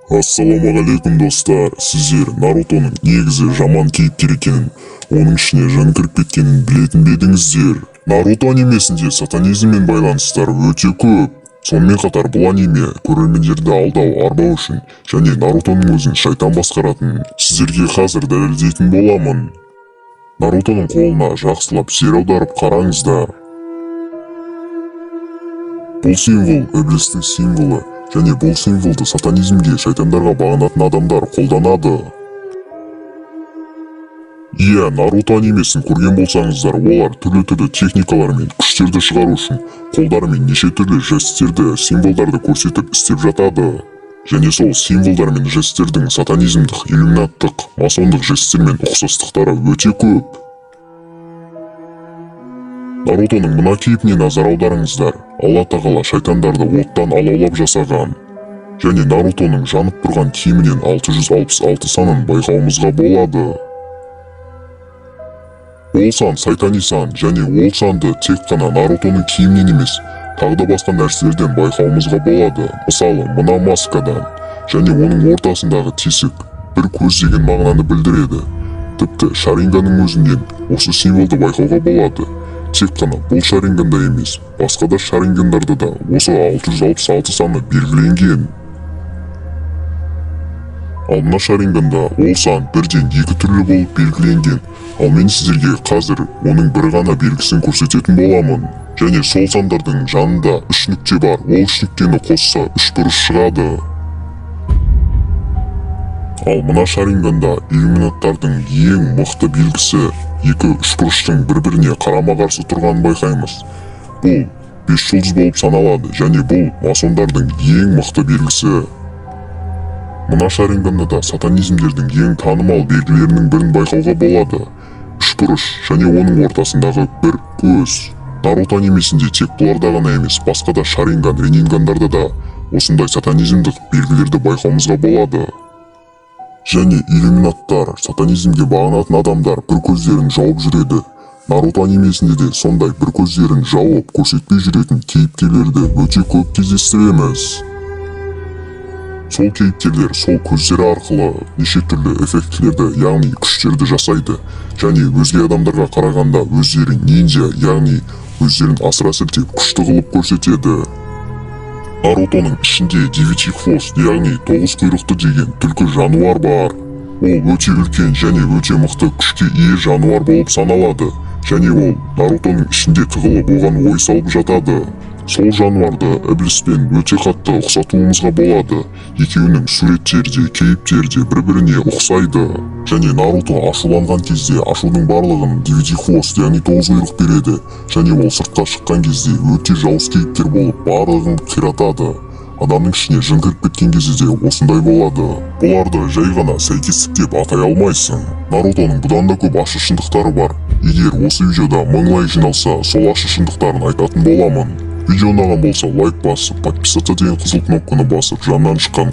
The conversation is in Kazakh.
Ассалаумағалейкум достар, сіздер Нарутоның негізі жаман кейіпкер екенін, оның ішіне жын кіріп кеткенін білетін бе едіңіздер? Наруто анимесінде сатанизммен байланыстар өте көп. Сонымен қатар бұл аниме көрермендерді алдау, арбау үшін және Нарутоның өзін шайтан басқаратын сіздерге қазір дәлелдейтін боламын. Нарутоның қолына жақсылап зер аударып қараңыздар. Бұл символ ибілістің символы, және бұл символды сатанизмге, шайтандарға бағынатын адамдар қолданады. Наруто анимесін көрген болсаңыздар, олар түрлі техникалар мен күштерді шығару үшін қолдарымен неше түрлі жестерді, символдарды көрсетіп істеп жатады. Және сол символдар мен жестердің сатанизмдік, иллюминаттық, масондық жестермен ұқсастықтары өте көп. Нарутоның мына кейпіне назар аударыңыздар. Алла тағала шайтандарды оттан алаулап жасаған. Және Нарутоның жанып тұрған киімінен 666 санын байқауымызға болады. Ол сан сайтани сан, және ол санды тек қана Нарутоның киімінен емес, тағы да басқа нәрселерден байқауымызға болады. Мысалы, мына маскадан, және оның ортасындағы тесік бір көз деген мағынаны білдіреді. Тіпті шаринганың өзінен осы символды байқауға болады. Тек қана бұл шаринганда емес, басқа да шарингандарда да осы 666 саны белгіленген. Ал мына шаринганда ол сан бірден екі түрлі болып белгіленген. Ал мен сіздерге қазір оның бір ғана белгісін көрсететін боламын. Және сол сандардың жанында үш нүкте бар. Ол үш нүктені қосса үш бұрыш шығады. Ал мына шаринганда иллюминаттардың ең мықты белгісі екі үшбұрыштың бір-біріне қарама-қарсы тұрғанын байқаймыз. Бұл 5 жұлдыз болып саналады, және бұл масондардың ең мықты белгісі. Мына шаринганда да сатанизмдердің ең танымал белгілерінің бірін байқауға болады. Үшбұрыш және оның ортасындағы бір көз. Наруто анимесінде тек бұларда ғана емес, басқа да шаринган, ренингандарда да осындай сатанизмдік белгілерді байқауымызға болады. Және иллюминаттар, сатанизмге бағынатын адамдар бір көздерін жауып жүреді. Наруто анимесінде де сондай бір көздерін жауып көрсетпей жүретін кейіпкерлерді өте көп кездестіреміз. Сол кейіпкерлер сол көздері арқылы неше түрлі эффектілерді, яғни күштерді жасайды. Және өзге адамдарға қарағанда өздерін нинджа, яғни өздерін асыра сілтеп күшті қылып көрсетеді. Нарутоның ішінде 9 хвост, яғни 9 құйрықты деген түлкі жануар бар. Ол өте үлкен және өте мықты күшке ие жануар болып саналады. Және ол Нарутоның ішінде тығылып оған ой салып жатады. Сол жануарды ибіліспен өте қатты ұқсатуымызға болады. Екеуінің суреттерде, кейіптерде бір-біріне ұқсайды. Және Наруто ашуланған кезде ашудың барлығын 9 хвост, яғни 9 құйрық береді. Және ол сыртқа шыққан кезде өте жауыз кейіпкер болып барлығын қиратады. Адамның ішіне жын кіріп кеткен кезде де осындай болады. Бұларды жай ғана сәйкестік деп атай алмайсың. Нарутоның бұдан да көп ащы шындықтары бар. Егер осы видеода 1000 лайк жиналса, сол ащы шындықтарын айтатын боламын. Видео ұнаған болса лайк басып, подписаться деген қызыл кнопканы басып, жанынан шыққан